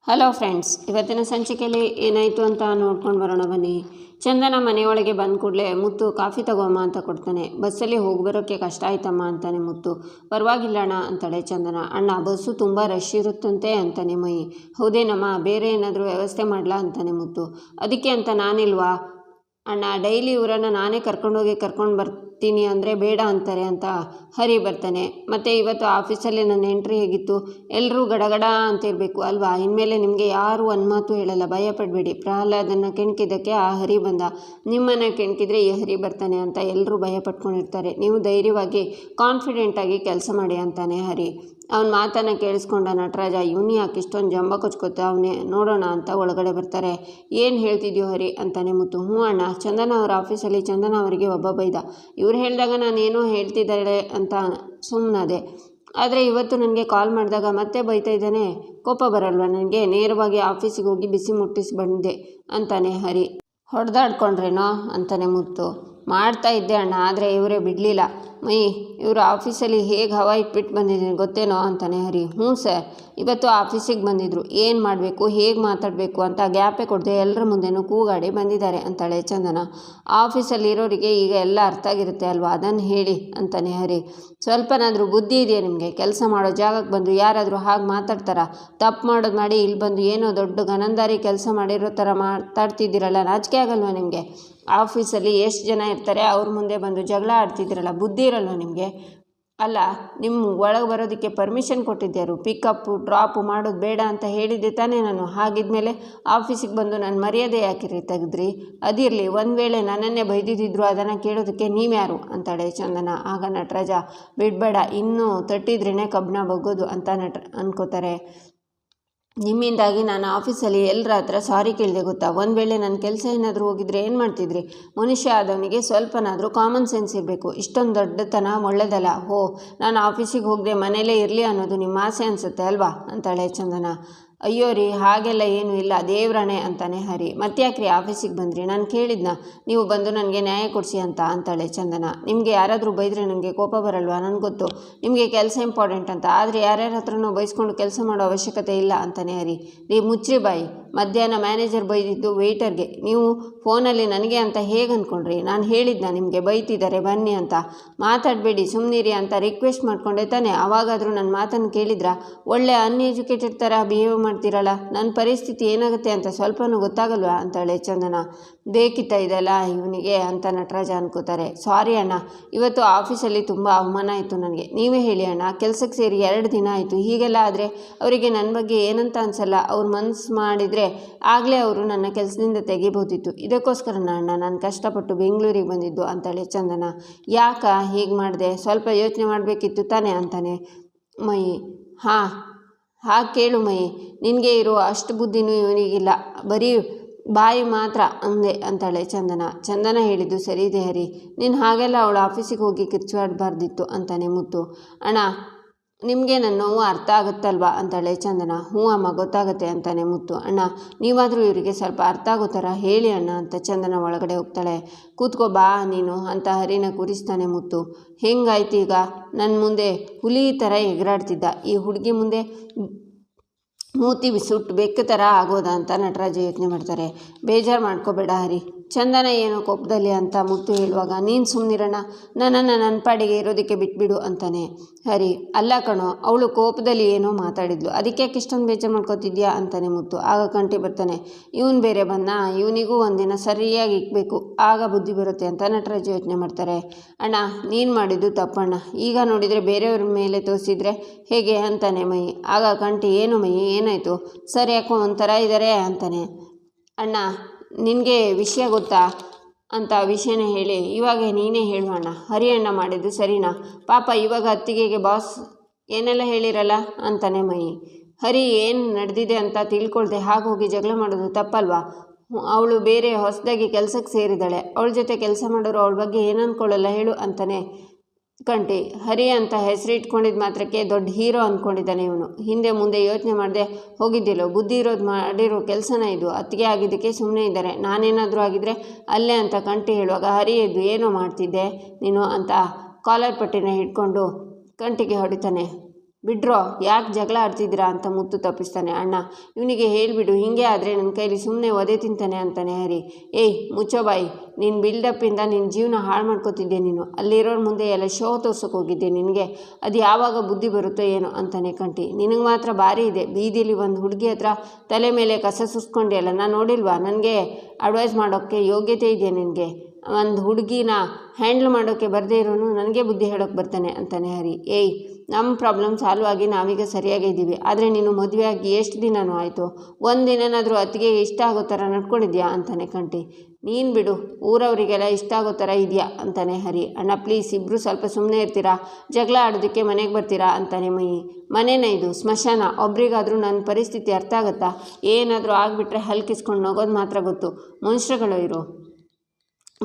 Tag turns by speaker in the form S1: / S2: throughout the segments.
S1: Hello friends, ಇವತ್ತಿನ ಸಂಚಿಕೆಯಲ್ಲಿ ಏನಾಯಿತು ಅಂತ ನೋಡ್ಕೊಂಡು ಬರೋಣ ಬನ್ನಿ. ಚಂದನ ಮನೆಯೊಳಗೆ ಬಂದ ಕೂಡಲೇ ಮುತ್ತು ಕಾಫಿ ತಗೋಮ್ಮ ಅಂತ ಕೊಡ್ತಾನೆ. ಬಸ್ಸಲ್ಲಿ ಹೋಗಿ ಬರೋಕ್ಕೆ ಕಷ್ಟ ಆಯ್ತಮ್ಮ ಅಂತಾನೆ ಮುತ್ತು. ಪರವಾಗಿಲ್ಲ ಅಣ್ಣ ಅಂತಾಳೆ ಚಂದನ. ಅಣ್ಣ ಬಸ್ಸು ತುಂಬ ರಶ್ ಇರುತ್ತಂತೆ ಅಂತಾನೆ ಮೈ. ಹೌದೇನಮ್ಮ, ಬೇರೆ ಏನಾದರೂ ವ್ಯವಸ್ಥೆ ಮಾಡಲಾ ಅಂತಾನೆ ಮುತ್ತು. ಅದಕ್ಕೆ ಅಂತ ನಾನಿಲ್ವಾ ಅಣ್ಣ, ಡೈಲಿ ಇವರನ್ನು ನಾನೇ ಕರ್ಕೊಂಡು ಬರ್ತೀನಿ ಅಂದರೆ ಬೇಡ ಅಂತಾರೆ ಅಂತ ಹರಿ ಬರ್ತಾನೆ. ಮತ್ತು ಇವತ್ತು ಆಫೀಸಲ್ಲಿ ನನ್ನ ಎಂಟ್ರಿ ಹೇಗಿತ್ತು, ಎಲ್ಲರೂ ಗಡಗಡ ಅಂತಿರಬೇಕು ಅಲ್ವಾ. ಇನ್ಮೇಲೆ ನಿಮಗೆ ಯಾರೂ ಒಂದು ಮಾತು ಹೇಳಲ್ಲ, ಭಯಪಡಬೇಡಿ. ಪ್ರಹ್ಲಾದನ್ನು ಕೆಣಕಿದ್ದಕ್ಕೆ ಆ ಹರಿ ಬಂದ, ನಿಮ್ಮನ್ನು ಕೆಣಕಿದ್ರೆ ಈ ಹರಿ ಬರ್ತಾನೆ ಅಂತ ಎಲ್ಲರೂ ಭಯ ಪಟ್ಕೊಂಡಿರ್ತಾರೆ. ನೀವು ಧೈರ್ಯವಾಗಿ ಕಾನ್ಫಿಡೆಂಟಾಗಿ ಕೆಲಸ ಮಾಡಿ ಅಂತಾನೆ ಹರಿ. ಅವನ ಮಾತನ್ನು ಕೇಳಿಸ್ಕೊಂಡ ನಟರಾಜ, ಇವನು ಯಾಕೆ ಇಷ್ಟೊಂದು ಜಂಬ ಕೊಚ್ಕೋತಾ ಅವನೇ, ನೋಡೋಣ ಅಂತ ಒಳಗಡೆ ಬರ್ತಾರೆ. ಏನು ಹೇಳ್ತಿದ್ಯೋ ಹರಿ ಅಂತಾನೆ ಮುತ್ತು. ಹ್ಞೂ ಅಣ್ಣ, ಚಂದನ ಅವರ ಆಫೀಸಲ್ಲಿ ಚಂದನ ಅವರಿಗೆ ಒಬ್ಬ ಬೈದ. ಇವ್ರು ಹೇಳಿದಾಗ ನಾನೇನೋ ಹೇಳ್ತಿದ್ದಾಳೆ ಅಂತ ಸುಮ್ಮನಾದೆ. ಆದರೆ ಇವತ್ತು ನನಗೆ ಕಾಲ್ ಮಾಡಿದಾಗ ಮತ್ತೆ ಬೈತಾ ಇದ್ದಾನೆ. ಕೋಪ ಬರಲ್ವ ನನಗೆ? ನೇರವಾಗಿ ಆಫೀಸಿಗೆ ಹೋಗಿ ಬಿಸಿ ಮುಟ್ಟಿಸಿ ಬಂದೆ ಅಂತಾನೆ ಹರಿ. ಹೊಡೆದಾಡ್ಕೊಂಡ್ರೇನೋ ಅಂತಾನೆ ಮುತ್ತು. ಮಾಡ್ತಾ ಇದ್ದೆ ಅಣ್ಣ, ಆದರೆ ಇವರೇ ಬಿಡಲಿಲ್ಲ. ಮೈ, ಇವರು ಆಫೀಸಲ್ಲಿ ಹೇಗೆ ಹವಾ ಇಟ್ಬಿಟ್ಟು ಬಂದಿದ್ದೀನಿ ಗೊತ್ತೇನೋ ಅಂತಾನೆ ಹರಿ. ಹ್ಞೂ ಸರ್, ಇವತ್ತು ಆಫೀಸಿಗೆ ಬಂದಿದ್ದರು, ಏನು ಮಾಡಬೇಕು ಹೇಗೆ ಮಾತಾಡಬೇಕು ಅಂತ ಗ್ಯಾಪೇ ಕೊಡದೆ ಎಲ್ಲರ ಮುಂದೆನೂ ಕೂಗಾಡಿ ಬಂದಿದ್ದಾರೆ ಅಂತಾಳೆ ಚಂದನ. ಆಫೀಸಲ್ಲಿ ಇರೋರಿಗೆ ಈಗ ಎಲ್ಲ ಅರ್ಥ ಆಗಿರುತ್ತೆ ಅಲ್ವಾ, ಅದನ್ನು ಹೇಳಿ ಅಂತಾನೆ ಹರಿ. ಸ್ವಲ್ಪನಾದರೂ ಬುದ್ಧಿ ಇದೆಯಾ ನಿಮಗೆ? ಕೆಲಸ ಮಾಡೋ ಜಾಗಕ್ಕೆ ಬಂದು ಯಾರಾದರೂ ಹಾಗೆ ಮಾತಾಡ್ತಾರ? ತಪ್ಪು ಮಾಡೋದು ಮಾಡಿ ಇಲ್ಲಿ ಬಂದು ಏನೋ ದೊಡ್ಡ ಗನಂದಾರಿ ಕೆಲಸ ಮಾಡಿರೋ ಥರ ಮಾತಾಡ್ತಿದ್ದೀರಲ್ಲ, ನಾಚಿಕೆ ಆಗಲ್ವ ನಿಮಗೆ? ಆಫೀಸಲ್ಲಿ ಎಷ್ಟು ಜನ ಇರ್ತಾರೆ, ಅವ್ರ ಮುಂದೆ ಬಂದು ಜಗಳ ಆಡ್ತಿದ್ದೀರಲ್ಲ, ಬುದ್ಧಿ ಇರಲ್ವ ನಿಮಗೆ? ಅಲ್ಲ, ನಿಮ್ಮ ಒಳಗೆ ಬರೋದಕ್ಕೆ ಪರ್ಮಿಷನ್ ಕೊಟ್ಟಿದ್ದರು, ಪಿಕಪ್ಪು ಡ್ರಾಪು ಮಾಡೋದು ಬೇಡ ಅಂತ ಹೇಳಿದ್ದೆ ತಾನೇ ನಾನು. ಹಾಗಿದ್ಮೇಲೆ ಆಫೀಸಿಗೆ ಬಂದು ನನ್ನ ಮರ್ಯಾದೆ ಯಾಕಿರಿ ತೆಗೆದ್ರಿ? ಅದಿರಲಿ, ಒಂದು ವೇಳೆ ನನ್ನನ್ನೇ ಬೈದಿದ್ದರು ಅದನ್ನು ಕೇಳೋದಕ್ಕೆ ನೀವ್ಯಾರು ಅಂತಾಳೆ ಚಂದನ. ಆಗ ನಟರಾಜ, ಬಿಡಬೇಡ, ಇನ್ನೂ ತಟ್ಟಿದ್ರೇ ಕಬ್ಬಣ ಬಗ್ಗೋದು ಅಂತ ಅನ್ಕೋತಾರೆ. ನಿಮ್ಮಿಂದಾಗಿ ನಾನು ಆಫೀಸಲ್ಲಿ ಎಲ್ಲರ ಹತ್ರ ಸಾರಿ ಕೇಳಿದೆ ಗೊತ್ತಾ. ಒಂದು ವೇಳೆ ನನ್ನ ಕೆಲಸ ಏನಾದರೂ ಹೋಗಿದ್ರೆ ಏನು ಮಾಡ್ತಿದ್ರಿ? ಮನುಷ್ಯ ಆದವನಿಗೆ ಸ್ವಲ್ಪನಾದರೂ ಕಾಮನ್ ಸೆನ್ಸ್ ಇರಬೇಕು. ಇಷ್ಟೊಂದು ದೊಡ್ಡತನ ಒಳ್ಳೆಯದಲ್ಲ. ನಾನು ಆಫೀಸಿಗೆ ಹೋಗದೆ ಮನೇಲೇ ಇರಲಿ ಅನ್ನೋದು ನಿಮ್ಮ ಆಸೆ ಅನಿಸುತ್ತೆ ಅಲ್ವಾ ಅಂತಾಳೆ ಚಂದನ. ಅಯ್ಯೋ ರೀ, ಹಾಗೆಲ್ಲ ಏನೂ ಇಲ್ಲ, ದೇವ್ರಣೆ ಅಂತಾನೆ ಹರಿ. ಮತ್ತ್ಯಾಕ್ರಿ ಆಫೀಸಿಗೆ ಬಂದ್ರಿ? ನಾನು ಕೇಳಿದ್ನ ನೀವು ಬಂದು ನನಗೆ ನ್ಯಾಯ ಕೊಡಿಸಿ ಅಂತಾಳೆ ಚಂದನ. ನಿಮಗೆ ಯಾರಾದರೂ ಬೈದರೆ ನನಗೆ ಕೋಪ ಬರಲ್ವಾ? ನನಗೆ ಗೊತ್ತು ನಿಮಗೆ ಕೆಲಸ ಇಂಪಾರ್ಟೆಂಟ್ ಅಂತ, ಆದರೆ ಯಾರ್ಯಾರ ಹತ್ರನೂ ಬೈಸ್ಕೊಂಡು ಕೆಲಸ ಮಾಡೋ ಅವಶ್ಯಕತೆ ಇಲ್ಲ ಅಂತಾನೆ ಹರಿ. ರೀ ಮುಚ್ಚ್ರಿ ಬಾಯಿ. ಮಧ್ಯಾಹ್ನ ಮ್ಯಾನೇಜರ್ ಬೈದಿದ್ದು ವೆಯ್ಟರ್ಗೆ, ನೀವು ಫೋನಲ್ಲಿ ನನಗೆ ಅಂತ ಹೇಗೆ ಅಂದ್ಕೊಂಡ್ರಿ? ನಾನು ಹೇಳಿದ್ನ ನಿಮಗೆ ಬೈತಿದ್ದಾರೆ ಬನ್ನಿ ಅಂತ? ಮಾತಾಡಬೇಡಿ ಸುಮ್ಮನಿರಿ ಅಂತ ರಿಕ್ವೆಸ್ಟ್ ಮಾಡ್ಕೊಂಡೆ ತಾನೆ. ಆವಾಗಾದರೂ ನನ್ನ ಮಾತನ್ನು ಕೇಳಿದ್ರಾ? ಒಳ್ಳೆ ಅನ್ಎಜುಕೇಟೆಡ್ ಥರ ಬಿಹೇವ್ ಮಾಡ್ತಿರಲ್ಲ. ನನ್ನ ಪರಿಸ್ಥಿತಿ ಏನಾಗುತ್ತೆ ಅಂತ ಸ್ವಲ್ಪನೂ ಗೊತ್ತಾಗಲ್ವಾ ಅಂತಾಳೆ ಚಂದನ. ಬೇಕಿತ್ತ ಇದೆಲ್ಲ ಇವನಿಗೆ ಅಂತ ನಟರಾಜ ಅನ್ಕೋತಾರೆ. ಸಾರಿ ಅಣ್ಣ, ಇವತ್ತು ಆಫೀಸಲ್ಲಿ ತುಂಬ ಅವಮಾನ ಆಯಿತು ನನಗೆ. ನೀವೇ ಹೇಳಿ ಅಣ್ಣ, ಕೆಲಸಕ್ಕೆ ಸೇರಿ 2 ದಿನ ಆಯಿತು. ಹೀಗೆಲ್ಲ ಆದರೆ ಅವರಿಗೆ ನನ್ನ ಬಗ್ಗೆ ಏನಂತ ಅನಿಸಲ್ಲ. ಅವ್ರು ಮನಸ್ಸು ಮಾಡಿದರೆ ಆಗಲೇ ಅವರು ನನ್ನ ಕೆಲಸದಿಂದ ತೆಗಿಬೋದಿತ್ತು. ಇದಕ್ಕೋಸ್ಕರನ ಅಣ್ಣ ನಾನು ಕಷ್ಟಪಟ್ಟು ಬೆಂಗಳೂರಿಗೆ ಬಂದಿದ್ದು ಅಂತಾಳೆ ಚಂದನ. ಯಾಕ ಹೀಗೆ ಮಾಡಿದೆ? ಸ್ವಲ್ಪ ಯೋಚನೆ ಮಾಡಬೇಕಿತ್ತು ತಾನೇ ಅಂತಾನೆ ಮೈ. ಹಾಗೆ ಕೇಳು ಮೈ, ನಿನಗೆ ಇರೋ ಅಷ್ಟು ಬುದ್ಧಿನೂ ಇವನಿಗಿಲ್ಲ, ಬರೀ ಬಾಯಿ ಮಾತ್ರ ಅಂದೆ ಅಂತಾಳೆ ಚಂದನ ಹೇಳಿದ್ದು ಸರಿ ಇದೆ ಹರಿ, ನೀನು ಹಾಗೆಲ್ಲ ಅವಳು ಆಫೀಸಿಗೆ ಹೋಗಿ ಕಿರ್ಚಾಡಬಾರ್ದಿತ್ತು ಅಂತಾನೆ ಮುತ್ತು. ಅಣ್ಣ, ನಿಮಗೆ ನನ್ನ ನೋವು ಅರ್ಥ ಆಗುತ್ತಲ್ವಾ ಅಂತಾಳೆ ಚಂದನ. ಹ್ಞೂ ಅಮ್ಮ, ಗೊತ್ತಾಗುತ್ತೆ ಅಂತಾನೆ ಮುತ್ತು. ಅಣ್ಣ, ನೀವಾದರೂ ಇವರಿಗೆ ಸ್ವಲ್ಪ ಅರ್ಥ ಆಗೋ ಥರ ಹೇಳಿ ಅಣ್ಣ ಅಂತ ಚಂದನ ಒಳಗಡೆ ಹೋಗ್ತಾಳೆ. ಕೂತ್ಕೋ ಬಾ ನೀನು ಅಂತ ಹರಿನ ಕೂರಿಸ್ತಾನೆ ಮುತ್ತು. ಹೆಂಗಾಯ್ತು ಈಗ? ನನ್ನ ಮುಂದೆ ಹುಲಿ ಥರ ಎಗರಾಡ್ತಿದ್ದ, ಈ ಹುಡುಗಿ ಮುಂದೆ ಮೂತಿ ಸುಟ್ಟು ಬೆಕ್ಕ ಥರ ಆಗೋದಾ ಅಂತ ನಟರಾಜ ಯೋಚನೆ ಮಾಡ್ತಾರೆ. ಬೇಜಾರು ಮಾಡ್ಕೋಬೇಡ ಹರಿ, ಚಂದನ ಏನೋ ಕೋಪದಲ್ಲಿ ಅಂತ ಮುತ್ತು ಹೇಳುವಾಗ ನೀನು ಸುಮ್ಮನಿರೋಣ, ನನ್ನನ್ನು ನನ್ನ ಪಾಡಿಗೆ ಇರೋದಕ್ಕೆ ಬಿಟ್ಬಿಡು ಅಂತಾನೆ ಹರಿ. ಅಲ್ಲ ಕಣೋ, ಅವಳು ಕೋಪದಲ್ಲಿ ಏನೋ ಮಾತಾಡಿದ್ಲು, ಅದಕ್ಕೆ ಯಾಕೆ ಇಷ್ಟೊಂದು ಬೇಜಾರು ಮಾಡ್ಕೋತಿದ್ಯಾ ಅಂತಾನೆ ಮುತ್ತು. ಆಗ ಕಂಟಿ ಬರ್ತಾನೆ. ಇವನು ಬೇರೆ ಬಂದ, ಇವನಿಗೂ ಒಂದಿನ ಸರಿಯಾಗಿ ಇಕ್ಬೇಕು, ಆಗ ಬುದ್ಧಿ ಬರುತ್ತೆ ಅಂತ ನಟರಾಜ ಯೋಚನೆ ಮಾಡ್ತಾರೆ. ಅಣ್ಣ, ನೀನು ಮಾಡಿದ್ದು ತಪ್ಪಣ್ಣ, ಈಗ ನೋಡಿದರೆ ಬೇರೆಯವ್ರ ಮೇಲೆ ತೋರಿಸಿದ್ರೆ ಹೇಗೆ ಅಂತಾನೆ ಮೈ. ಆಗ ಕಂಟಿ, ಏನು ಮೈ ಏನಾಯಿತು ಸರ್, ಯಾಕೋ ಒಂಥರ ಇದ್ದಾರೆ ಅಂತಾನೆ. ಅಣ್ಣ, ನಿನಗೆ ವಿಷಯ ಗೊತ್ತಾ ಅಂತ ವಿಷಯನ ಹೇಳಿ ಇವಾಗ ನೀನೇ ಹೇಳು ಅಣ್ಣ. ಹರಿ ಅಣ್ಣ ಮಾಡಿದ್ದು ಸರಿನಾ? ಪಾಪ ಇವಾಗ ಅತ್ತಿಗೆಗೆ ಬಾಸ್ ಏನೆಲ್ಲ ಹೇಳಿರಲ್ಲ ಅಂತಾನೆ ಮೈ. ಹರಿ ಏನು ನಡೆದಿದೆ ಅಂತ ತಿಳ್ಕೊಳ್ದೆ ಹಾಗೆ ಹೋಗಿ ಜಗಳ ಮಾಡೋದು ತಪ್ಪಲ್ವಾ? ಅವಳು ಬೇರೆ ಹೊಸದಾಗಿ ಕೆಲಸಕ್ಕೆ ಸೇರಿದ್ದಾಳೆ, ಅವಳ ಜೊತೆ ಕೆಲಸ ಮಾಡೋರು ಅವಳ ಬಗ್ಗೆ ಏನು ಅಂದ್ಕೊಳ್ಳಲ್ಲ ಹೇಳು ಅಂತಾನೆ ಕಂಟಿ. ಹರಿ ಅಂತ ಹೆಸರಿಟ್ಕೊಂಡಿದ್ದು ಮಾತ್ರಕ್ಕೆ ದೊಡ್ಡ ಹೀರೋ ಅಂದ್ಕೊಂಡಿದ್ದಾನೆ ಇವನು. ಹಿಂದೆ ಮುಂದೆ ಯೋಚನೆ ಮಾಡದೆ ಹೋಗಿದ್ದಿಲ್ಲೋ, ಬುದ್ಧಿ ಇರೋದು ಮಾಡಿರೋ ಕೆಲಸನ ಇದು. ಅತ್ತಿಗೆ ಆಗಿದ್ದಕ್ಕೆ ಸುಮ್ಮನೆ ಇದ್ದಾರೆ, ನಾನೇನಾದರೂ ಆಗಿದ್ದರೆ ಅಲ್ಲೇ ಅಂತ ಕಂಟಿ ಹೇಳುವಾಗ ಹರಿ ಎದ್ದು ಏನೋ ಮಾಡ್ತಿದ್ದೆ ನೀನು ಅಂತ ಕಾಲರ್ ಪಟ್ಟಿನ ಹಿಡ್ಕೊಂಡು ಕಂಟಿಗೆ ಹೊಡಿತಾನೆ. ಬಿಡ್ರೋ, ಯಾಕೆ ಜಗಳ ಆಡ್ತಿದ್ದೀರಾ ಅಂತ ಮುತ್ತು ತಪ್ಪಿಸ್ತಾನೆ. ಅಣ್ಣ ಇವನಿಗೆ ಹೇಳಿಬಿಡು, ಹೀಗೆ ಆದರೆ ನನ್ನ ಕೈಲಿ ಸುಮ್ಮನೆ ಒದೆ ತಿಂತಾನೆ ಅಂತಾನೆ ಹರಿ. ಏಯ್ ಮುಚ್ಚೋ ಬಾಯಿ, ನಿನ್ನ ಬಿಲ್ಡಪ್ಪಿಂದ ನಿನ್ನ ಜೀವನ ಹಾಳು ಮಾಡ್ಕೋತಿದ್ದೆ ನೀನು. ಅಲ್ಲಿರೋರ ಮುಂದೆ ಎಲ್ಲ ಶೋ ತೋರ್ಸೋಕೆ ಹೋಗಿದ್ದೆ, ನಿನಗೆ ಅದು ಯಾವಾಗ ಬುದ್ಧಿ ಬರುತ್ತೋ ಏನೋ ಅಂತಾನೆ ಕಂಟಿ. ನಿನಗೆ ಮಾತ್ರ ಭಾರಿ ಇದೆ. ಬೀದಿಲಿ ಒಂದು ಹುಡುಗಿ ಹತ್ರ ತಲೆ ಮೇಲೆ ಕಸ ಸುರಿಸ್ಕೊಂಡೆ ಅಲ್ಲ, ನಾನು ನೋಡಿಲ್ವಾ? ನನಗೆ ಅಡ್ವೈಸ್ ಮಾಡೋಕ್ಕೆ ಯೋಗ್ಯತೆ ಇದೆಯಾ ನಿನಗೆ? ಒಂದು ಹುಡುಗಿನ ಹ್ಯಾಂಡ್ಲ್ ಮಾಡೋಕ್ಕೆ ಬರದೇ ಇರೋನು ನನಗೆ ಬುದ್ಧಿ ಹೇಳೋಕ್ಕೆ ಬರ್ತಾನೆ ಅಂತಾನೆ ಹರಿ. ಏಯ್, ನಮ್ಮ ಪ್ರಾಬ್ಲಮ್ ಸಾಲ್ವ್ ಆಗಿ ನಾವೀಗ ಸರಿಯಾಗೇ ಇದ್ದೀವಿ. ಆದರೆ ನೀನು ಮದುವೆ ಆಗಿ ಎಷ್ಟು ದಿನವೂ ಆಯಿತು, ಒಂದು ದಿನನಾದರೂ ಅತ್ತಿಗೆ ಇಷ್ಟ ಆಗೋ ಥರ ನಡ್ಕೊಂಡಿದ್ಯಾ ಅಂತಾನೆ ಕಂಟಿ. ನೀನು ಬಿಡು, ಊರವರಿಗೆಲ್ಲ ಇಷ್ಟ ಆಗೋ ಥರ ಇದೆಯಾ ಅಂತಾನೆ ಹರಿ. ಅಣ್ಣ ಪ್ಲೀಸ್, ಇಬ್ಬರು ಸ್ವಲ್ಪ ಸುಮ್ಮನೆ ಇರ್ತೀರಾ? ಜಗಳ ಆಡೋದಕ್ಕೆ ಮನೆಗೆ ಬರ್ತೀರಾ ಅಂತಾನೆ ಮಯಿ. ಮನೇನ ಇದು ಸ್ಮಶಾನ. ಒಬ್ರಿಗಾದರೂ ನನ್ನ ಪರಿಸ್ಥಿತಿ ಅರ್ಥ ಆಗುತ್ತಾ? ಏನಾದರೂ ಆಗಿಬಿಟ್ರೆ ಹಲ್ಕಿಸ್ಕೊಂಡು ನಗೋದು ಮಾತ್ರ ಗೊತ್ತು. ಮನುಷ್ಯರುಗಳು ಇರು.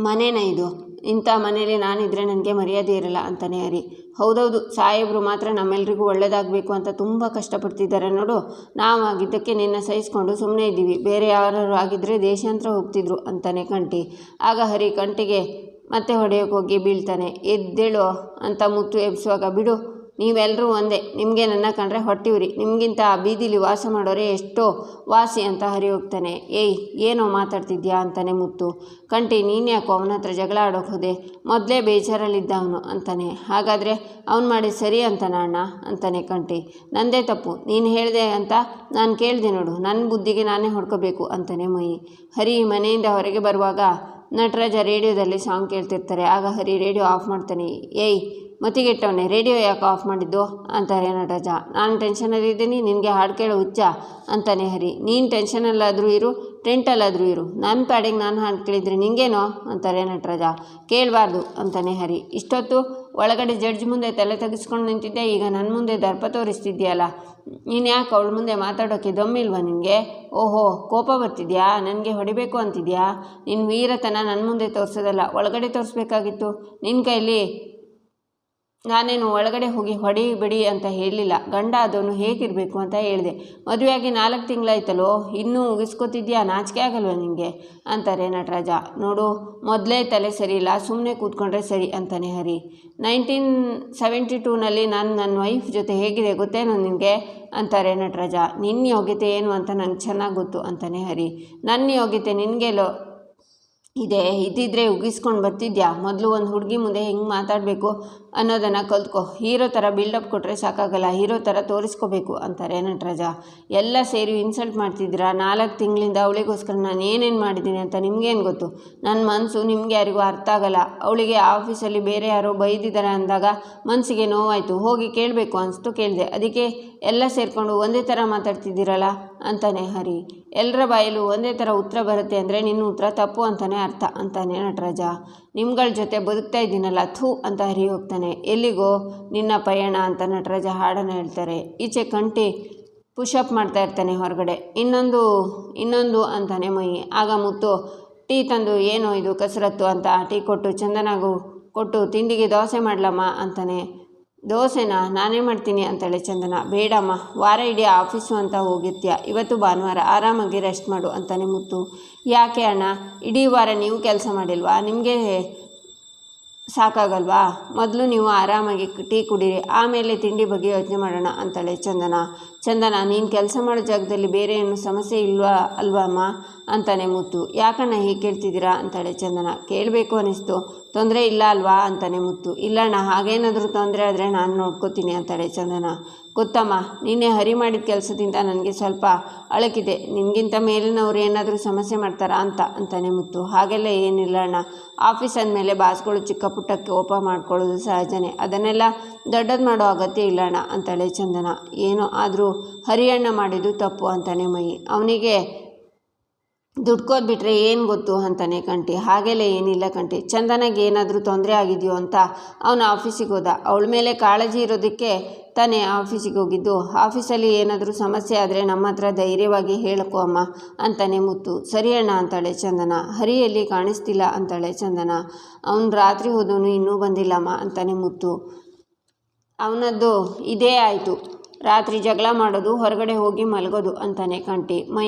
S1: ಮನೇನ ಇದು? ಇಂಥ ಮನೇಲಿ ನಾನಿದ್ರೆ ನನಗೆ ಮರ್ಯಾದೆ ಇರಲ್ಲ ಅಂತಾನೆ ಹರಿ. ಹೌದೌದು, ಸಾಹೇಬರು ಮಾತ್ರ ನಮ್ಮೆಲ್ರಿಗೂ ಒಳ್ಳೆಯದಾಗಬೇಕು ಅಂತ ತುಂಬ ಕಷ್ಟಪಡ್ತಿದ್ದಾರೆ ನೋಡು. ನಾವು ಆಗಿದ್ದಕ್ಕೆ ನಿನ್ನ ಸಹಿಸ್ಕೊಂಡು ಸುಮ್ಮನೆ ಇದ್ದೀವಿ. ಬೇರೆ ಯಾರು ಆಗಿದ್ದರೆ ದೇಶಾಂತರ ಹೋಗ್ತಿದ್ರು ಅಂತಾನೆ ಕಂಟಿ. ಆಗ ಹರಿ ಕಂಟಿಗೆ ಮತ್ತೆ ಹೊಡೆಯೋಕೆ ಹೋಗಿ ಬೀಳ್ತಾನೆ. ಎದ್ದೇಳು ಅಂತ ಮುತ್ತು ಎಬ್ಸುವಾಗ, ಬಿಡು, ನೀವೆಲ್ಲರೂ ಒಂದೇ. ನಿಮಗೆ ನನ್ನ ಕಂಡ್ರೆ ಹೊಟ್ಟಿವ್ರಿ. ನಿಮಗಿಂತ ಆ ಬೀದಿಲಿ ವಾಸ ಮಾಡೋರೆ ಎಷ್ಟೋ ವಾಸಿ ಅಂತ ಹರಿ ಹೋಗ್ತಾನೆ. ಏಯ್, ಏನೋ ಮಾತಾಡ್ತಿದ್ಯಾ ಅಂತಾನೆ ಮುತ್ತು. ಕಂಟಿ, ನೀನು ಯಾಕೋ ಅವನ ಹತ್ರ ಜಗಳ ಆಡೋಕೆ ಹೋದೆ? ಮೊದಲೇ ಬೇಜಾರಲ್ಲಿದ್ದ ಅವನು ಅಂತಾನೆ. ಹಾಗಾದರೆ ಅವ್ನು ಮಾಡಿದ ಸರಿ ಅಂತಾನ ಅಣ್ಣ ಅಂತಾನೆ ಕಂಟಿ. ನಂದೇ ತಪ್ಪು, ನೀನು ಹೇಳಿದೆ ಅಂತ ನಾನು ಕೇಳಿದೆ ನೋಡು. ನನ್ನ ಬುದ್ಧಿಗೆ ನಾನೇ ಹೊಡ್ಕೋಬೇಕು ಅಂತಾನೆ ಮಯಿ. ಹರಿ ಮನೆಯಿಂದ ಹೊರಗೆ ಬರುವಾಗ ನಟರಾಜ ರೇಡಿಯೋದಲ್ಲಿ ಸಾಂಗ್ ಕೇಳ್ತಿರ್ತಾರೆ. ಆಗ ಹರಿ ರೇಡಿಯೋ ಆಫ್ ಮಾಡ್ತಾನೆ. ಏಯ್ ಮತಿಗೆಟ್ಟವನೇ, ರೇಡಿಯೋ ಯಾಕೆ ಆಫ್ ಮಾಡಿದ್ದು ಅಂತಾರೆ ನಟರಾಜ. ನಾನು ಟೆನ್ಷನಲ್ಲಿದ್ದೀನಿ, ನಿನಗೆ ಹಾಡು ಕೇಳೋ ಹುಚ್ಚ ಅಂತಾನೆ ಹರಿ. ನೀನು ಟೆನ್ಷನಲ್ಲಾದರೂ ಇರು, ಟೆಂಟಲ್ಲಾದರೂ ಇರು, ನನ್ನ ಪಾಡಿಗೆ ನಾನು ಹಾಡು ಕೇಳಿದ್ರೆ ನಿಂಗೇನೋ ಅಂತಾರೆ ನಟರಾಜ. ಕೇಳಬಾರ್ದು ಅಂತಾನೆ ಹರಿ. ಇಷ್ಟೊತ್ತು ಒಳಗಡೆ ಜಡ್ಜ್ ಮುಂದೆ ತಲೆ ತೆಗೆಸ್ಕೊಂಡು ನಿಂತಿದ್ದೆ, ಈಗ ನನ್ನ ಮುಂದೆ ದರ್ಪ ತೋರಿಸ್ತಿದ್ಯಲ್ಲ. ನೀನು ಯಾಕೆ ಅವಳ ಮುಂದೆ ಮಾತಾಡೋಕ್ಕೆ ದಮ್ಮಿಲ್ವಾ ನಿನಗೆ? ಓಹೋ, ಕೋಪ ಬರ್ತಿದ್ಯಾ? ನನಗೆ ಹೊಡಿಬೇಕು ಅಂತಿದ್ಯಾ? ನಿನ್ನ ವೀರತನ ನನ್ನ ಮುಂದೆ ತೋರಿಸೋದಲ್ಲ, ಒಳಗಡೆ ತೋರಿಸ್ಬೇಕಾಗಿತ್ತು. ನಿನ್ನ ಕೈಲಿ ನಾನೇನು ಒಳಗಡೆ ಹೋಗಿ ಹೊಡಿ ಬಿಡಿ ಅಂತ ಹೇಳಲಿಲ್ಲ. ಗಂಡ ಆದವನು ಹೇಗಿರಬೇಕು ಅಂತ ಹೇಳಿದೆ. ಮದುವೆಯಾಗಿ 4 ತಿಂಗಳಾಯ್ತಲ್ಲೋ, ಇನ್ನೂ ಉಗಿಸ್ಕೊತಿದ್ಯಾ? ನಾಚಿಕೆ ಆಗಲ್ವ ನಿನಗೆ ಅಂತಾರೆ ನಟರಾಜ. ನೋಡು, ಮೊದಲೇ ತಲೆ ಸರಿ ಇಲ್ಲ, ಸುಮ್ಮನೆ ಕೂತ್ಕೊಂಡ್ರೆ ಸರಿ ಅಂತಾನೆ ಹರಿ. 1972ನಲ್ಲಿ ನಾನು ನನ್ನ ವೈಫ್ ಜೊತೆ ಹೇಗಿದೆ ಗೊತ್ತೇನೋ ನಿನಗೆ ಅಂತಾರೆ ನಟರಾಜ. ನಿನ್ನ ಯೋಗ್ಯತೆ ಏನು ಅಂತ ನಂಗೆ ಚೆನ್ನಾಗಿ ಗೊತ್ತು ಅಂತಾನೆ ಹರಿ. ನನ್ನ ಯೋಗ್ಯತೆ ನಿನಗೆಲ್ಲೋ ಇದ್ದಿದ್ರೆ ಉಗಿಸ್ಕೊಂಡು ಬರ್ತಿದ್ಯಾ? ಮೊದಲು ಒಂದು ಹುಡುಗಿ ಮುಂದೆ ಹೆಂಗೆ ಮಾತಾಡಬೇಕು ಅನ್ನೋದನ್ನು ಕಲ್ತ್ಕೊ. ಹೀರೋ ಥರ ಬಿಲ್ಡಪ್ ಕೊಟ್ಟರೆ ಸಾಕಾಗಲ್ಲ, ಹೀರೋ ಥರ ತೋರಿಸ್ಕೋಬೇಕು ಅಂತಾರೆ ನಟರಾಜ. ಎಲ್ಲ ಸೇರಿ ಇನ್ಸಲ್ಟ್ ಮಾಡ್ತಿದ್ದೀರಾ. 4 ತಿಂಗಳಿಂದ ಅವಳಿಗೋಸ್ಕರ ನಾನು ಏನೇನು ಮಾಡಿದ್ದೀನಿ ಅಂತ ನಿಮಗೇನು ಗೊತ್ತು? ನನ್ನ ಮನಸ್ಸು ನಿಮಗೆ ಯಾರಿಗೂ ಅರ್ಥ ಆಗಲ್ಲ. ಅವಳಿಗೆ ಆಫೀಸಲ್ಲಿ ಬೇರೆ ಯಾರೋ ಬೈದಿದ್ದಾರೆ ಅಂದಾಗ ಮನಸ್ಸಿಗೆ ನೋವಾಯಿತು. ಹೋಗಿ ಕೇಳಬೇಕು ಅನಿಸ್ತು, ಕೇಳಿದೆ. ಅದಕ್ಕೆ ಎಲ್ಲ ಸೇರಿಕೊಂಡು ಒಂದೇ ಥರ ಮಾತಾಡ್ತಿದ್ದೀರಲ್ಲ ಅಂತಾನೆ ಹರಿ. ಎಲ್ಲರ ಬಾಯಲ್ಲೂ ಒಂದೇ ಥರ ಉತ್ತರ ಬರುತ್ತೆ ಅಂದರೆ ನಿನ್ನ ಉತ್ತರ ತಪ್ಪು ಅಂತಾನೆ ಅರ್ಥ ಅಂತಾನೆ ನಟರಾಜ. ನಿಮ್ಗಳ ಜೊತೆ ಬದುಕ್ತಾ ಇದ್ದೀನಲ್ಲ, ಥೂ ಅಂತ ಹರಿ ಹೋಗ್ತಾನೆ. ಎಲ್ಲಿಗೋ ನಿನ್ನ ಪಯಣ ಅಂತ ನಟರಾಜ ಹಾಡನ್ನು ಹೇಳ್ತಾರೆ. ಈಚೆ ಕಂಟಿ ಪುಷಪ್ ಮಾಡ್ತಾ ಇರ್ತಾನೆ ಹೊರಗಡೆ. ಇನ್ನೊಂದು ಅಂತಾನೆ ಮೈ. ಆಗ ಮುತ್ತು ಟೀ ತಂದು, ಏನೋ ಇದು ಕಸರತ್ತು ಅಂತ ಟೀ ಕೊಟ್ಟು ಚಂದನಾಗೂ ಕೊಟ್ಟು, ತಿಂಡಿಗೆ ದೋಸೆ ಮಾಡಲಮ್ಮ ಅಂತಾನೆ. ದೋಸೆನಾ? ನಾನೇ ಮಾಡ್ತೀನಿ ಅಂತಾಳೆ ಚಂದನ. ಬೇಡಮ್ಮ, ವಾರ ಇಡೀ ಆಫೀಸು ಅಂತ ಹೋಗಿರ್ತೀಯ, ಇವತ್ತು ಭಾನುವಾರ, ಆರಾಮಾಗಿ ರೆಸ್ಟ್ ಮಾಡು ಅಂತಾನೆ ಮುತ್ತು. ಯಾಕೆ ಅಣ್ಣ, ಇಡೀ ವಾರ ನೀವು ಕೆಲಸ ಮಾಡಿಲ್ವಾ? ನಿಮಗೆ ಸಾಕಾಗಲ್ವಾ? ಮೊದಲು ನೀವು ಆರಾಮಾಗಿ ಟೀ ಕುಡೀರಿ, ಆಮೇಲೆ ತಿಂಡಿ ಬಗ್ಗೆ ಯೋಚನೆ ಮಾಡೋಣ ಅಂತಾಳೆ ಚಂದನ. ನೀನು ಕೆಲಸ ಮಾಡೋ ಜಾಗದಲ್ಲಿ ಬೇರೆ ಏನು ಸಮಸ್ಯೆ ಅಲ್ವಮ್ಮ ಅಂತಾನೆ ಮುತ್ತು. ಯಾಕಣ್ಣ ಹೀಗೆ ಕೇಳ್ತಿದ್ದೀರಾ ಅಂತಾಳೆ ಚಂದನ. ಕೇಳಬೇಕು ಅನ್ನಿಸ್ತು, ತೊಂದರೆ ಇಲ್ಲ ಅಲ್ವಾ ಅಂತಾನೆ ಮುತ್ತು. ಇಲ್ಲಣ್ಣ, ಹಾಗೇನಾದರೂ ತೊಂದರೆ ಆದರೆ ನಾನು ನೋಡ್ಕೋತೀನಿ ಅಂತಾಳೆ ಚಂದನ. ಗೊತ್ತಮ್ಮ, ನಿನ್ನೆ ಹರಿ ಮಾಡಿದ ಕೆಲಸದಿಂದ ನನಗೆ ಸ್ವಲ್ಪ ಅಳಕಿದೆ. ನಿನಗಿಂತ ಮೇಲಿನವ್ರು ಏನಾದರೂ ಸಮಸ್ಯೆ ಮಾಡ್ತಾರಾ ಅಂತಾನೆ ಮುತ್ತು. ಹಾಗೆಲ್ಲ ಏನಿಲ್ಲ ಅಣ್ಣ. ಆಫೀಸ್ ಅಂದಮೇಲೆ ಬಾಸ್ಗಳು ಚಿಕ್ಕ ಪುಟ್ಟಕ್ಕೆ ಕೋಪ ಮಾಡ್ಕೊಳ್ಳೋದು ಸಹಜನೇ, ಅದನ್ನೆಲ್ಲ ದೊಡ್ಡದು ಮಾಡೋ ಅಗತ್ಯ ಇಲ್ಲ ಅಣ್ಣ ಅಂತಾಳೆ ಚಂದನ. ಏನೋ ಆದರೂ ಹರಿಯಣ್ಣ ಮಾಡಿದ್ದು ತಪ್ಪು ಅಂತಾನೆ ಮೈ. ಅವನಿಗೆ ದುಡ್ಕೋದು ಬಿಟ್ಟರೆ ಏನು ಗೊತ್ತು ಅಂತಾನೆ ಕಂಟಿ. ಹಾಗೆಲ್ಲ ಏನಿಲ್ಲ ಕಂಟಿ, ಚಂದನಾಗೆ ಏನಾದರೂ ತೊಂದರೆ ಆಗಿದೆಯೋ ಅಂತ ಅವನು ಆಫೀಸಿಗೆ ಹೋದ. ಅವಳ ಮೇಲೆ ಕಾಳಜಿ ಇರೋದಕ್ಕೆ ತಾನೇ ಆಫೀಸಿಗೆ ಹೋಗಿದ್ದು. ಆಫೀಸಲ್ಲಿ ಏನಾದರೂ ಸಮಸ್ಯೆ ಆದರೆ ನಮ್ಮ ಹತ್ರ ಧೈರ್ಯವಾಗಿ ಹೇಳಕ್ಕೋ ಅಮ್ಮ ಅಂತಾನೆ ಮುತ್ತು. ಸರಿ ಅಣ್ಣ ಅಂತಾಳೆ ಚಂದನ. ಹರಿಯಲ್ಲಿ ಕಾಣಿಸ್ತಿಲ್ಲ ಅಂತಾಳೆ ಚಂದನ. ಅವನು ರಾತ್ರಿ ಹೋದವನು ಇನ್ನೂ ಬಂದಿಲ್ಲಮ್ಮ ಅಂತಾನೆ ಮುತ್ತು. ಅವನದ್ದು ಇದೇ ಆಯಿತು. ರಾತ್ರಿ ಜಗಳ ಮಾಡೋದು, ಹೊರಗಡೆ ಹೋಗಿ ಮಲಗೋದು ಅಂತಾನೆ ಕಂಟಿ. ಮೈ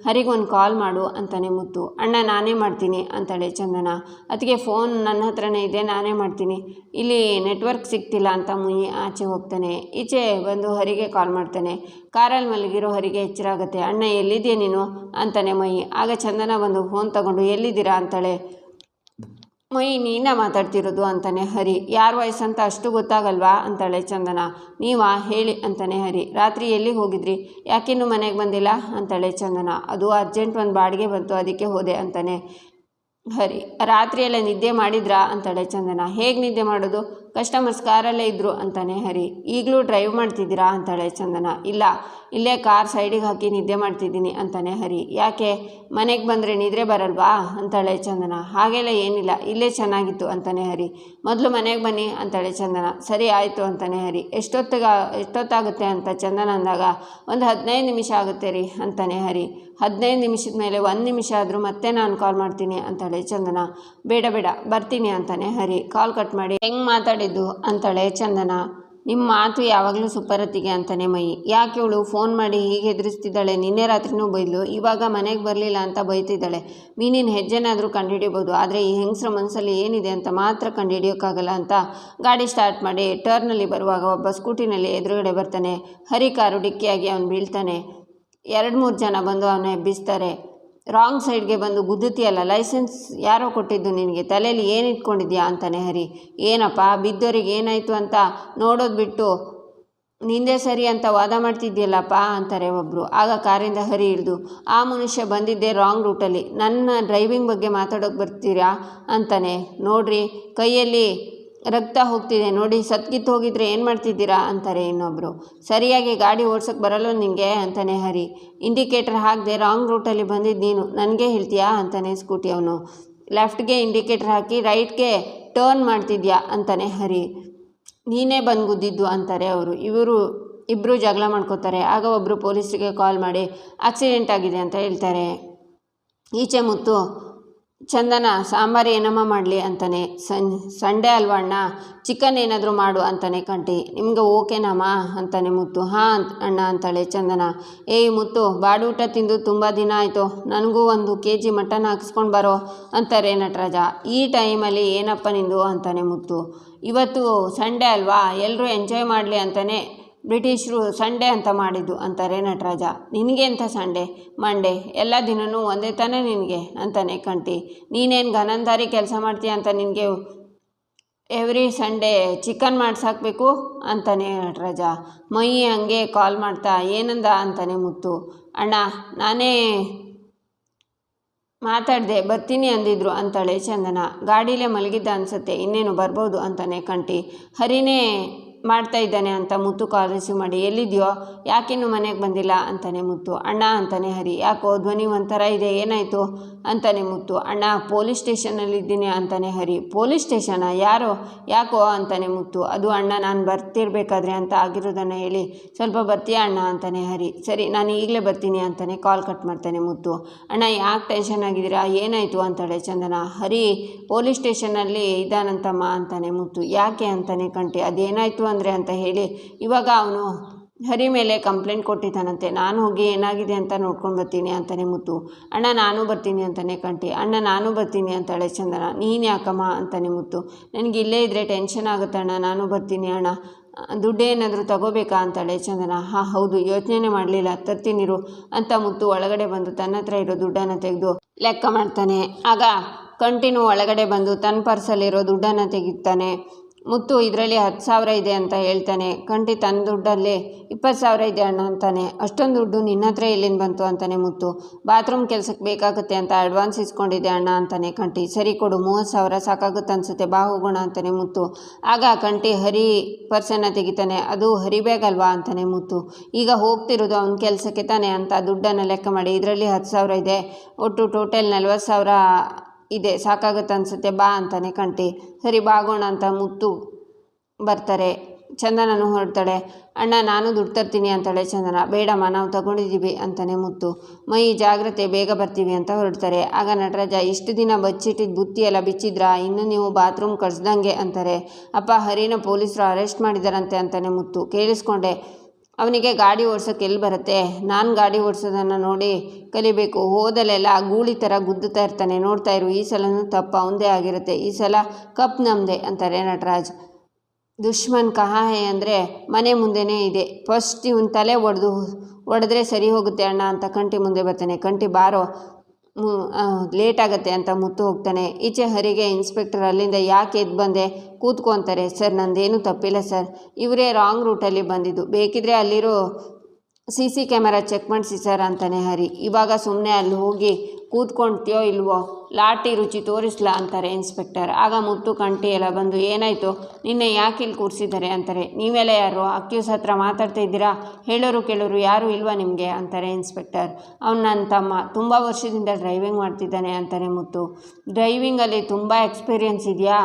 S1: ಹರಿಗೊಂದು ಕಾಲ್ ಮಾಡು ಅಂತಾನೆ ಮುತ್ತು. ಅಣ್ಣ ನಾನೇ ಮಾಡ್ತೀನಿ ಅಂತಾಳೆ ಚಂದನ. ಅದಕ್ಕೆ ಫೋನ್ ನನ್ನ ಹತ್ರನೇ ಇದೆ, ನಾನೇ ಮಾಡ್ತೀನಿ. ಇಲ್ಲಿ ನೆಟ್ವರ್ಕ್ ಸಿಗ್ತಿಲ್ಲ ಅಂತ ಮುಯಿ ಆಚೆ ಹೋಗ್ತಾನೆ. ಈಚೆ ಬಂದು ಹರಿಗೆ ಕಾಲ್ ಮಾಡ್ತಾನೆ. ಕಾರಲ್ಲಿ ಮಲಗಿರೋ ಹರಿಗೆ ಎಚ್ಚರ ಆಗುತ್ತೆ. ಅಣ್ಣ ಎಲ್ಲಿದೆಯಾ ನೀನು ಅಂತಾನೆ ಮೈ. ಆಗ ಚಂದನ ಬಂದು ಫೋನ್ ತಗೊಂಡು ಎಲ್ಲಿದ್ದೀರಾ ಅಂತಾಳೆ. ಮೈ ನೀನ ಮಾತಾಡ್ತಿರೋದು ಅಂತಾನೆ ಹರಿ. ಯಾರ ವಾಯ್ಸ್ ಅಂತ ಅಷ್ಟು ಗೊತ್ತಾಗಲ್ವಾ ಅಂತಾಳೆ ಚಂದನ. ನೀವಾ ಹೇಳಿ ಅಂತಾನೆ ಹರಿ. ರಾತ್ರಿ ಎಲ್ಲಿಗೆ ಹೋಗಿದ್ರಿ, ಯಾಕಿನ್ನೂ ಮನೆಗೆ ಬಂದಿಲ್ಲ ಅಂತಾಳೆ ಚಂದನ. ಅದು ಅರ್ಜೆಂಟ್ ಒಂದು ಬಾಡಿಗೆ ಬಂತು, ಅದಕ್ಕೆ ಹೋದೆ ಅಂತಾನೆ ಹರಿ. ರಾತ್ರಿಯೆಲ್ಲ ನಿದ್ದೆ ಮಾಡಿದ್ರಾ ಅಂತಾಳೆ ಚಂದನ. ಹೇಗೆ ನಿದ್ದೆ ಮಾಡೋದು, ಕಸ್ಟಮರ್ಸ್ ಕಾರಲ್ಲೇ ಇದ್ದರು ಅಂತಾನೆ ಹರಿ. ಈಗಲೂ ಡ್ರೈವ್ ಮಾಡ್ತಿದ್ದೀರಾ ಅಂತಾಳೆ ಚಂದನ. ಇಲ್ಲ, ಇಲ್ಲೇ ಕಾರ್ ಸೈಡಿಗೆ ಹಾಕಿ ನಿದ್ದೆ ಮಾಡ್ತಿದ್ದೀನಿ ಅಂತಾನೆ ಹರಿ. ಯಾಕೆ, ಮನೆಗೆ ಬಂದರೆ ನಿದ್ರೆ ಬರಲ್ವಾ ಅಂತಾಳೆ ಚಂದನ. ಹಾಗೆಲ್ಲ ಏನಿಲ್ಲ, ಇಲ್ಲೇ ಚೆನ್ನಾಗಿತ್ತು ಅಂತಾನೆ ಹರಿ. ಮೊದಲು ಮನೆಗೆ ಬನ್ನಿ ಅಂತಾಳೆ ಚಂದನ. ಸರಿ ಆಯಿತು ಅಂತಾನೆ ಹರಿ. ಎಷ್ಟೊತ್ತಾಗುತ್ತೆ ಅಂತ ಚಂದನ ಅಂದಾಗ, ಒಂದು 15 ನಿಮಿಷ ಆಗುತ್ತೆ ರೀ ಅಂತಾನೆ ಹರಿ. 15 ನಿಮಿಷದ ಮೇಲೆ 1 ನಿಮಿಷ ಆದರೂ ಮತ್ತೆ ನಾನು ಕಾಲ್ ಮಾಡ್ತೀನಿ ಅಂತಾಳೆ ಚಂದನ. ಬೇಡ ಬರ್ತೀನಿ ಅಂತಾನೆ ಹರಿ. ಕಾಲ್ ಕಟ್ ಮಾಡಿ ಹೆಂಗೆ ಮಾತಾಡಿದ್ದು ಅಂತಾಳೆ ಚಂದನ. ನಿಮ್ಮ ಮಾತು ಯಾವಾಗಲೂ ಸುಪ್ಪರತ್ತಿಗೆ ಅಂತಾನೆ ಮೈ. ಯಾಕೆ ಇವಳು ಫೋನ್ ಮಾಡಿ ಹೀಗೆ ಹೆದರಿಸ್ತಿದ್ದಾಳೆ, ನಿನ್ನೆ ರಾತ್ರಿನೂ ಬೈದ್ಲು, ಇವಾಗ ಮನೆಗೆ ಬರಲಿಲ್ಲ ಅಂತ ಬೈತಿದ್ದಾಳೆ. ಮೀನಿನ ಹೆಜ್ಜೆನಾದರೂ ಕಂಡುಹಿಡಿಯಬಹುದು, ಆದರೆ ಈ ಹೆಂಗಸ್ರ ಮನಸ್ಸಲ್ಲಿ ಏನಿದೆ ಅಂತ ಮಾತ್ರ ಕಂಡುಹಿಡಿಯೋಕ್ಕಾಗಲ್ಲ ಅಂತ ಗಾಡಿ ಸ್ಟಾರ್ಟ್ ಮಾಡಿ ಟರ್ನಲ್ಲಿ ಬರುವಾಗ ಒಬ್ಬ ಸ್ಕೂಟಿನಲ್ಲಿ ಎದುರುಗಡೆ ಬರ್ತಾನೆ. ಹರಿ ಕಾರು ಡಿಕ್ಕಿಯಾಗಿ ಅವನು ಬೀಳ್ತಾನೆ. 2-3 ಜನ ಬಂದು ಅವನ ಎಬ್ಬಿಸ್ತಾರೆ. ರಾಂಗ್ ಸೈಡ್ಗೆ ಬಂದು ಗುದ್ದುತ್ತೀಯಲ್ಲ, ಲೈಸೆನ್ಸ್ ಯಾರೋ ಕೊಟ್ಟಿದ್ದು ನಿನಗೆ, ತಲೆಯಲ್ಲಿ ಏನು ಇಟ್ಕೊಂಡಿದ್ಯಾ ಅಂತಾನೆ ಹರಿ. ಏನಪ್ಪ ಬಿದ್ದೋರಿಗೆ ಏನಾಯಿತು ಅಂತ ನೋಡೋದು ಬಿಟ್ಟು ನಿಂದೆ ಸರಿ ಅಂತ ವಾದ ಮಾಡ್ತಿದ್ಯಲ್ಲಪ್ಪ ಅಂತಾರೆ ಒಬ್ಬರು. ಆಗ ಕಾರಿಂದ ಹರಿ ಇಳಿದು, ಆ ಮನುಷ್ಯ ಬಂದಿದ್ದೆ ರಾಂಗ್ ರೂಟಲ್ಲಿ, ನನ್ನ ಡ್ರೈವಿಂಗ್ ಬಗ್ಗೆ ಮಾತಾಡೋಕೆ ಬರ್ತೀರಾ ಅಂತಾನೆ. ನೋಡ್ರಿ ಕೈಯಲ್ಲಿ ರಕ್ತ ಹೋಗ್ತಿದೆ ನೋಡಿ, ಸತ್ಕಿತ್ತು ಹೋಗಿದ್ರೆ ಏನು ಮಾಡ್ತಿದ್ದೀರಾ ಅಂತಾರೆ ಇನ್ನೊಬ್ಬರು. ಸರಿಯಾಗಿ ಗಾಡಿ ಓಡ್ಸೋಕ್ಕೆ ಬರಲ್ಲ ನಿನಗೆ ಅಂತಾನೆ ಹರಿ. ಇಂಡಿಕೇಟರ್ ಹಾಕದೆ ರಾಂಗ್ ರೂಟಲ್ಲಿ ಬಂದಿದ್ದು ನೀನು ನನಗೆ ಹೇಳ್ತೀಯಾ ಅಂತಾನೆ ಸ್ಕೂಟಿ ಅವನು. ಲೆಫ್ಟ್ಗೆ ಇಂಡಿಕೇಟರ್ ಹಾಕಿ ರೈಟ್ಗೆ ಟರ್ನ್ ಮಾಡ್ತಿದ್ಯಾ ಅಂತಾನೆ ಹರಿ. ನೀನೇ ಬಂದು ಗುದ್ದಿದ್ದು ಅಂತಾರೆ ಅವರು. ಇಬ್ಬರು ಜಗಳ ಮಾಡ್ಕೋತಾರೆ. ಆಗ ಒಬ್ಬರು ಪೊಲೀಸರಿಗೆ ಕಾಲ್ ಮಾಡಿ ಆಕ್ಸಿಡೆಂಟ್ ಆಗಿದೆ ಅಂತ ಹೇಳ್ತಾರೆ. ಈಚೆ ಮುತ್ತು, ಚಂದನ ಸಾಂಬಾರು ಏನಮ್ಮ ಮಾಡಲಿ ಅಂತಾನೆ. ಸಂಡೇ ಅಲ್ವಾ ಅಣ್ಣ, ಚಿಕನ್ ಏನಾದರೂ ಮಾಡು ಅಂತಾನೆ ಕಂಟಿ. ನಿಮ್ಗೆ ಓಕೆನಮ್ಮ ಅಂತಾನೆ ಮುತ್ತು. ಹಾಂ ಅಣ್ಣ ಅಂತಾಳೆ ಚಂದನ. ಏಯ್ ಮುತ್ತು, ಬಾಡೂಟ ತಿಂದು ತುಂಬ ದಿನ ಆಯಿತು, ನನಗೂ 1 kg ಮಟನ್ ಹಾಕಿಸ್ಕೊಂಡು ಬರೋ ಅಂತಾರೆ ನಟರಾಜ. ಈ ಟೈಮಲ್ಲಿ ಏನಪ್ಪ ನಿಂದು ಅಂತಾನೆ ಮುತ್ತು. ಇವತ್ತು ಸಂಡೇ ಅಲ್ವಾ, ಎಲ್ಲರೂ ಎಂಜಾಯ್ ಮಾಡಲಿ ಅಂತಾನೆ ಬ್ರಿಟಿಷರು ಸಂಡೇ ಅಂತ ಮಾಡಿದ್ದು ಅಂತಾರೆ ನಟರಾಜ. ನಿನಗೆ ಎಂಥ ಸಂಡೇ ಮಂಡೇ, ಎಲ್ಲ ದಿನವೂ ಒಂದೇ ತಾನೇ ನಿನಗೆ ಅಂತಾನೆ ಕಂಟಿ. ನೀನೇನು ಗನಂದಾರಿ ಕೆಲಸ ಮಾಡ್ತೀಯ ಅಂತ ನಿನಗೆ ಎವ್ರಿ ಸಂಡೇ ಚಿಕನ್ ಮಾಡಿಸಾಕಬೇಕು ಅಂತಾನೆ ನಟರಾಜ. ಮೈ ಹಂಗೆ ಕಾಲ್ ಮಾಡ್ತಾ ಏನಂದ ಅಂತಾನೆ ಮುತ್ತು. ಅಣ್ಣ ನಾನೇ ಮಾತಾಡಿದೆ, ಬರ್ತೀನಿ ಅಂದಿದ್ರು ಅಂತಾಳೆ ಚಂದನ. ಗಾಡೀಲೇ ಮಲಗಿದ್ದ ಅನಿಸುತ್ತೆ, ಇನ್ನೇನು ಬರ್ಬೋದು ಅಂತಾನೆ ಕಂಟಿ. ಹರಿನೇ ಮಾಡ್ತಾ ಇದ್ದಾನೆ ಅಂತ ಮುತ್ತು ಕಾಲ್ ರಿಸೀವ್ ಮಾಡಿ, ಎಲ್ಲಿದೆಯೋ, ಯಾಕಿನ್ನೂ ಮನೆಗೆ ಬಂದಿಲ್ಲ ಅಂತಾನೆ ಮುತ್ತು. ಅಣ್ಣ ಅಂತಾನೆ ಹರಿ. ಯಾಕೋ ಧ್ವನಿ ಒಂಥರ ಇದೆ, ಏನಾಯಿತು ಅಂತಾನೆ ಮುತ್ತು. ಅಣ್ಣ ಪೊಲೀಸ್ ಸ್ಟೇಷನಲ್ಲಿದ್ದೀನಿ ಅಂತಾನೆ ಹರಿ. ಪೊಲೀಸ್ ಸ್ಟೇಷನಾ, ಯಾರೋ, ಯಾಕೋ ಅಂತಾನೆ ಮುತ್ತು. ಅದು ಅಣ್ಣ ನಾನು ಬರ್ತಿರ್ಬೇಕಾದ್ರೆ ಅಂತ ಆಗಿರೋದನ್ನು ಹೇಳಿ ಸ್ವಲ್ಪ ಬರ್ತೀಯಾ ಅಣ್ಣ ಅಂತಾನೆ ಹರಿ. ಸರಿ ನಾನು ಈಗಲೇ ಬರ್ತೀನಿ ಅಂತಾನೆ ಕಾಲ್ ಕಟ್ ಮಾಡ್ತಾನೆ ಮುತ್ತು. ಅಣ್ಣ ಯಾಕೆ ಟೆನ್ಷನ್ ಆಗಿದ್ದೀರಾ, ಏನಾಯಿತು ಅಂತಾಳೆ ಚಂದನ. ಹರಿ ಪೊಲೀಸ್ ಸ್ಟೇಷನಲ್ಲಿ ಇದ್ದಾನಂತಮ್ಮ ಅಂತಾನೆ ಮುತ್ತು. ಯಾಕೆ ಅಂತಾನೆ ಕಂಟಿ. ಅದೇನಾಯಿತು ಅಂದರೆ ಅಂತ ಹೇಳಿ ಇವಾಗ ಅವನು ಹರಿ ಮೇಲೆ ಕಂಪ್ಲೇಂಟ್ ಕೊಟ್ಟಿದ್ದಾನಂತೆ, ನಾನು ಹೋಗಿ ಏನಾಗಿದೆ ಅಂತ ನೋಡ್ಕೊಂಡು ಬರ್ತೀನಿ ಅಂತಾನೆ ಮುತ್ತು. ಅಣ್ಣ ನಾನು ಬರ್ತೀನಿ ಅಂತಾನೆ ಕಂಟಿ. ಅಣ್ಣ ನಾನು ಬರ್ತೀನಿ ಅಂತಾಳೆ ಚಂದನ. ನೀನು ಯಾಕಮ್ಮ ಅಂತಾನೆ ಮುತ್ತು. ನನಗೆ ಇಲ್ಲೇ ಇದ್ದರೆ ಟೆನ್ಷನ್ ಆಗುತ್ತೆ ಅಣ್ಣ, ನಾನು ಬರ್ತೀನಿ ಅಣ್ಣ. ದುಡ್ಡೇನಾದರೂ ತಗೋಬೇಕಾ ಅಂತಾಳೆ ಚಂದನ. ಹಾಂ ಹೌದು, ಯೋಚನೆ ಮಾಡಲಿಲ್ಲ, ತರ್ತೀನಿರು ಅಂತ ಮುತ್ತು ಒಳಗಡೆ ಬಂದು ತನ್ನ ಹತ್ರ ಇರೋ ದುಡ್ಡನ್ನು ತೆಗೆದು ಲೆಕ್ಕ ಮಾಡ್ತಾನೆ. ಆಗ ಕಂಟಿನ್ಯೂ ಒಳಗಡೆ ಬಂದು ತನ್ನ ಪರ್ಸಲ್ಲಿರೋ ದುಡ್ಡನ್ನು ತೆಗಿತಾನೆ. ಮುತ್ತು ಇದರಲ್ಲಿ 10,000 ಇದೆ ಅಂತ ಹೇಳ್ತಾನೆ. ಕಂಟಿ ತನ್ನ ದುಡ್ಡಲ್ಲಿ 20,000 ಇದೆ ಅಣ್ಣ ಅಂತಾನೆ. ಅಷ್ಟೊಂದು ದುಡ್ಡು ನಿನ್ನ ಹತ್ರ ಎಲ್ಲಿಂದ ಬಂತು ಅಂತಾನೆ ಮುತ್ತು. ಬಾತ್ರೂಮ್ ಕೆಲಸಕ್ಕೆ ಬೇಕಾಗುತ್ತೆ ಅಂತ ಅಡ್ವಾನ್ಸ್ ಇಸ್ಕೊಂಡಿದ್ದೆ ಅಣ್ಣ ಅಂತಾನೆ ಕಂಟಿ. ಸರಿ ಕೊಡು, 30,000 ಸಾಕಾಗುತ್ತೆ ಅನಿಸುತ್ತೆ, ಬಾ ಹೋಗೋಣ ಅಂತಾನೆ ಮುತ್ತು. ಆಗ ಕಂಟಿ ಹರಿ ಪರ್ಸನ್ನು ತೆಗಿತಾನೆ. ಅದು ಹರಿ ಬ್ಯಾಗ್ ಅಲ್ವಾ ಅಂತಾನೆ ಮುತ್ತು. ಈಗ ಹೋಗ್ತಿರೋದು ಅವನ ಕೆಲಸಕ್ಕೆ ತಾನೆ ಅಂತ ದುಡ್ಡನ್ನು ಲೆಕ್ಕ ಮಾಡಿ, ಇದರಲ್ಲಿ 10,000 ಇದೆ, ಒಟ್ಟು ಟೋಟಲ್ 40,000 ಇದೆ, ಸಾಕಾಗುತ್ತೆ ಅನಿಸುತ್ತೆ, ಬಾ ಅಂತಾನೆ ಕಂಟಿ. ಸರಿ ಬಾಗೋಣ ಅಂತ ಮುತ್ತು ಬರ್ತಾರೆ. ಚಂದನನು ಹೊರಡ್ತಾಳೆ. ಅಣ್ಣ ನಾನು ದುಡ್ಡು ತರ್ತೀನಿ ಅಂತಾಳೆ ಚಂದನ. ಬೇಡಮ್ಮ ನಾವು ತಗೊಂಡಿದ್ದೀವಿ ಅಂತಾನೆ ಮುತ್ತು. ಮೈ ಜಾಗ್ರತೆ, ಬೇಗ ಬರ್ತೀವಿ ಅಂತ ಹೊರಡ್ತಾರೆ. ಆಗ ನಟರಾಜ, ಇಷ್ಟು ದಿನ ಬಚ್ಚಿಟ್ಟಿದ್ದು ಬುತ್ತಿ ಎಲ್ಲ ಬಿಚ್ಚಿದ್ರಾ, ಇನ್ನು ನೀವು ಬಾತ್ರೂಮ್ ಕಟ್ಸ್ದಂಗೆ ಅಂತಾರೆ. ಅಪ್ಪ ಹರಿನ ಪೊಲೀಸರು ಅರೆಸ್ಟ್ ಮಾಡಿದಾರಂತೆ ಅಂತಾನೆ ಮುತ್ತು. ಕೇಳಿಸ್ಕೊಂಡೆ, ಅವನಿಗೆ ಗಾಡಿ ಓಡ್ಸೋಕೆ ಎಲ್ಲಿ ಬರುತ್ತೆ? ನಾನು ಗಾಡಿ ಓಡಿಸೋದನ್ನು ನೋಡಿ ಕಲಿಬೇಕು. ಹೋದಲೆಲ್ಲ ಗೂಳಿ ಥರ ಗುದ್ದುತ್ತಾ ಇರ್ತಾನೆ. ನೋಡ್ತಾ ಇರು, ಈ ಸಲನೂ ತಪ್ಪು ಅವಂದೇ ಆಗಿರುತ್ತೆ. ಈ ಸಲ ಕಪ್ ನಮ್ಮದೇ ಅಂತಾರೆ ನಟರಾಜ್. ದುಶ್ಮನ್ ಕಹಾ ಹೇ ಅಂದರೆ ಮನೆ ಮುಂದೆನೇ ಇದೆ. ಫಸ್ಟ್ ಇವನ್ ತಲೆ ಒಡೆದ್ರೆ ಸರಿ ಹೋಗುತ್ತೆ ಅಣ್ಣ ಅಂತ ಕಂಟಿ ಮುಂದೆ ಬರ್ತಾನೆ. ಕಂಟಿ ಬಾರೋ, ಲೇಟ್ ಆಗುತ್ತೆ ಅಂತ ಮುತ್ತು ಹೋಗ್ತಾನೆ. ಈಚೆ ಹರಿಗೆ ಇನ್ಸ್ಪೆಕ್ಟರ್ ಅಲ್ಲಿಂದ ಯಾಕೆ ಎದ್ದು ಬಂದೆ? ಕೂತ್ಕೊ ಅಂತಾರೆ. ಸರ್ ನಂದೇನು ತಪ್ಪಿಲ್ಲ ಸರ್, ಇವರೇ ರಾಂಗ್ ರೂಟಲ್ಲಿ ಬಂದಿದ್ದು, ಬೇಕಿದ್ರೆ ಅಲ್ಲಿರೋ CC ಕ್ಯಾಮರಾ ಚೆಕ್ ಮಾಡಿಸಿ ಸರ್ ಅಂತಾನೆ ಹರಿ. ಇವಾಗ ಸುಮ್ಮನೆ ಅಲ್ಲಿ ಹೋಗಿ ಕೂತ್ಕೊಳ್ತೀಯೋ ಇಲ್ವೋ, ಲಾಟಿ ರುಚಿ ತೋರಿಸ್ಲಾ ಅಂತಾರೆ ಇನ್ಸ್ಪೆಕ್ಟರ್. ಆಗ ಮುತ್ತು ಕಂಟಿ ಎಲ್ಲ ಬಂದು ಏನಾಯಿತು, ನಿನ್ನೆ ಯಾಕೆ ಇಲ್ಲಿ ಕೂರಿಸಿದ್ದಾರೆ ಅಂತಾರೆ. ನೀವೆಲ್ಲ ಯಾರು ಅಕ್ಯೂಸ್ ಹತ್ರ ಮಾತಾಡ್ತಾ ಇದ್ದೀರಾ? ಹೇಳೋರು ಕೇಳೋರು ಯಾರೂ ಇಲ್ವಾ ನಿಮಗೆ ಅಂತಾರೆ ಇನ್ಸ್ಪೆಕ್ಟರ್. ಅವ್ನು ನನ್ನ ತಮ್ಮ, ತುಂಬ ವರ್ಷದಿಂದ ಡ್ರೈವಿಂಗ್ ಮಾಡ್ತಿದ್ದಾನೆ ಅಂತಾನೆ ಮುತ್ತು. ಡ್ರೈವಿಂಗಲ್ಲಿ ತುಂಬ ಎಕ್ಸ್ಪೀರಿಯನ್ಸ್ ಇದೆಯಾ?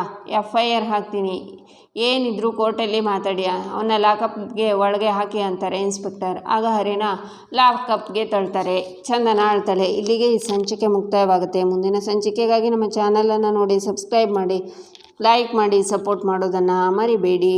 S1: FIR ಹಾಕ್ತೀನಿ, ಏನಿದ್ರು ಕೋರ್ಟಲ್ಲಿ ಮಾತಾಡಿ, ಅವನ್ನ ಲಾಕಪ್ಗೆ ಒಳಗೆ ಹಾಕಿ ಅಂತಾರೆ ಇನ್ಸ್ಪೆಕ್ಟರ್. ಆಗ ಹರಿನ ಲಾಕಪ್ಗೆ ತಳ್ತಾರೆ. ಚಂದನ ಆಳ್ತಾಳೆ. ಇಲ್ಲಿಗೆ ಈ ಸಂಚಿಕೆ ಮುಕ್ತಾಯವಾಗುತ್ತೆ. ಮುಂದಿನ ಸಂಚಿಕೆಗಾಗಿ ನಮ್ಮ ಚಾನಲನ್ನು ನೋಡಿ, ಸಬ್ಸ್ಕ್ರೈಬ್ ಮಾಡಿ, ಲೈಕ್ ಮಾಡಿ, ಸಪೋರ್ಟ್ ಮಾಡೋದನ್ನು ಮರಿಬೇಡಿ.